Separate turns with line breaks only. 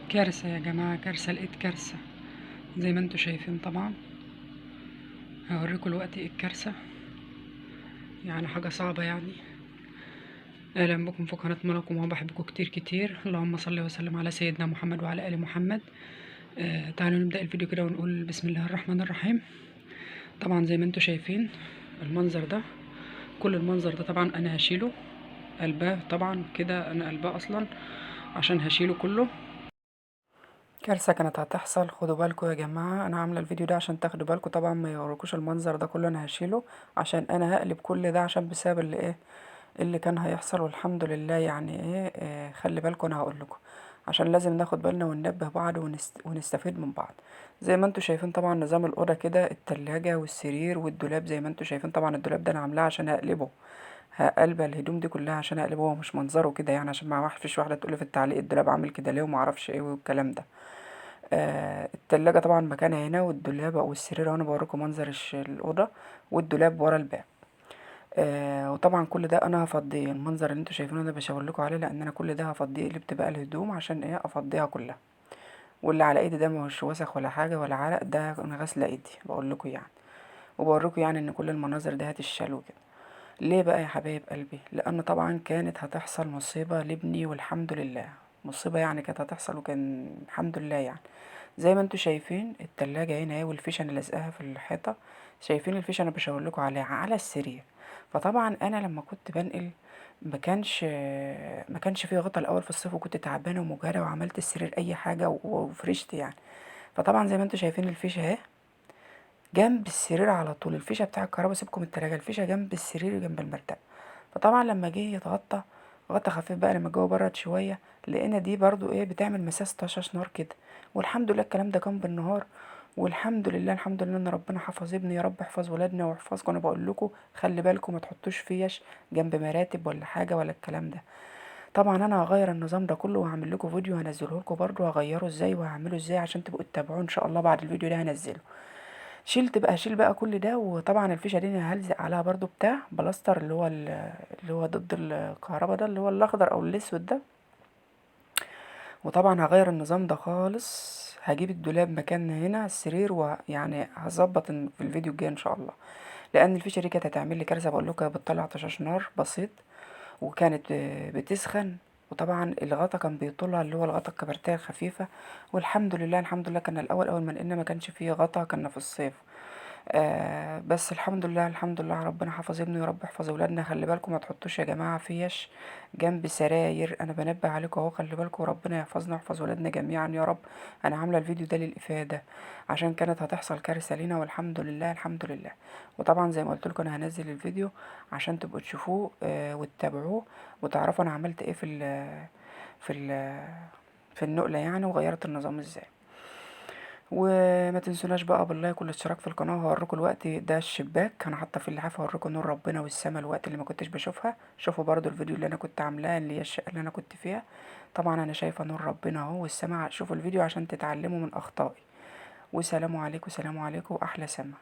كارثة يا جماعة، كارثة، لقيت كارثة زي ما انتوا شايفين. طبعا هوريكم الوقت ايه الكارثة، يعني حاجة صعبة يعني. اهلا بكم في قناة ملكم، وبحبكم كتير كتير. اللهم صل وسلم على سيدنا محمد وعلى ال محمد. تعالوا نبدأ الفيديو كده ونقول بسم الله الرحمن الرحيم. طبعا زي ما انتوا شايفين المنظر ده، كل المنظر ده طبعا انا هشيله. قلباه طبعا كده، انا قلباه اصلا عشان هشيله كله. كارثة كانت هتحصل، خدوا بالكم يا جماعة. انا عاملة الفيديو ده عشان تاخدوا بالكم، طبعا ما يوريكوش المنظر ده كله. انا هشيله عشان انا هقلب كل ده، عشان بسبب اللي ايه اللي كان هيحصل. والحمد لله يعني ايه, خلي بالكم، انا هقول لكم عشان لازم ناخد بالنا وننبه بعض ونستفيد من بعض. زي ما انتوا شايفين طبعا نظام الأوضة كده، التلاجة والسرير والدولاب. زي ما انتوا شايفين طبعا الدولاب ده انا عاملاه عشان هقلبه، هقلب الهدوم دي كلها عشان اقلبه. هو مش منظره كده يعني، عشان ما فيش واحدة تقولي في التعليق الدولاب عامل كده ليه وما اعرفش ايه والكلام ده. التلاجة طبعا مكانها هنا، والدولاب او السرير، وانا بوريكم منظر الأوضة، والدولاب ورا الباب. وطبعا كل ده انا هفضيه. المنظر اللي انتوا شايفينه ده بشاور لكم عليه، لان انا كل ده هفضيه، قلبت بقى الهدوم عشان ايه افضيها كلها. واللي على ايدي ده مش وسخ ولا حاجه ولا عرق، ده انا غاسله ايدي بقول لكم يعني. وبوريكم يعني ان كل المناظر دي هتشال وكده. ليه بقى يا حبايب قلبي؟ لان طبعا كانت هتحصل مصيبه لابني، والحمد لله. مصيبه يعني كانت هتحصل، وكان الحمد لله يعني. زي ما انتوا شايفين التلاجة هنا اهي، والفيشه اللي لازقاها في الحيطه. شايفين الفيشه انا بشاور لكم عليها على السرير. فطبعا انا لما كنت بنقل ما كانش فيه غطا الاول في الصيف، وكنت تعبانه ومجهده، وعملت السرير اي حاجه وفرشت يعني. فطبعا زي ما انتوا شايفين الفيشه اهي جنب السرير على طول. الفيشه بتاع الكهرباء، سيبكم من التلاجة، الفيشه جنب السرير جنب المرتبه. فطبعا لما جه يتغطى، غطا خفيف بقى، لما الجو برد شويه لقينا دي برضو ايه بتعمل مساس طشاش نار كده. والحمد لله الكلام ده كان بالنهار. والحمد لله الحمد لله ان ربنا حفظ ابني. يا رب احفظ ولادنا واحفظكم. انا بقول لكم خلي بالكم، ما تحطوش فيش جنب مراتب ولا حاجه ولا الكلام ده. طبعا انا هغير النظام ده كله، وهعمل لكم فيديو هنزله لكم برضو، هغيره ازاي وهعمله ازاي عشان تبقوا تتابعوه ان شاء الله. بعد الفيديو ده هنزله. شيل بقى كل ده. وطبعا الفيشه دي أنا هلزق عليها برضو بتاع بلاستر، اللي هو ضد الكهرباء ده، اللي هو الاخضر او الاسود ده. وطبعا هغير النظام ده خالص. هجيب الدولاب مكان هنا السرير، ويعني هظبط في الفيديو الجاي ان شاء الله. لان الفيشه دي كانت هتعمل لي كارثه، بقول لكم بتطلع طشاش نار بسيط، وكانت بتسخن. وطبعا الغطا كان بيطلع، اللي هو الغطا الكبرتيه الخفيفه. والحمد لله الحمد لله كان الاول اول ما نقلنا ما كانش فيه غطا، كنا في الصيف. بس الحمد لله الحمد لله ربنا حفظ ابني، ورب يحفظ ولادنا. خلي بالكم ما تحطوش يا جماعه فيش جنب سراير. انا بنبه عليكم اهو، خلي بالكم، وربنا يحفظنا ويحفظ ولادنا جميعا يا رب. انا عامله الفيديو ده للافاده، عشان كانت هتحصل كارثه لينا، والحمد لله الحمد لله. وطبعا زي ما قلت لكم انا هنزل الفيديو عشان تبقوا تشوفوه وتتابعوه، وتعرفوا انا عملت ايه في ال في النقله يعني، وغيرت النظام ازاي. وما تنسوناش بقى باللايك والاشتراك في القناه. وهوريكم الوقت ده الشباك انا حاطه فيه اللحاف، هوريكم نور ربنا والسما الوقت اللي ما كنتش بشوفها. شوفوا برضو الفيديو اللي انا كنت عاملاه، اللي هي الشقه اللي انا كنت فيها. طبعا انا شايفه نور ربنا اهو والسما. شوفوا الفيديو عشان تتعلموا من اخطائي. وسلام عليكم، سلام عليكم، واحلى سما.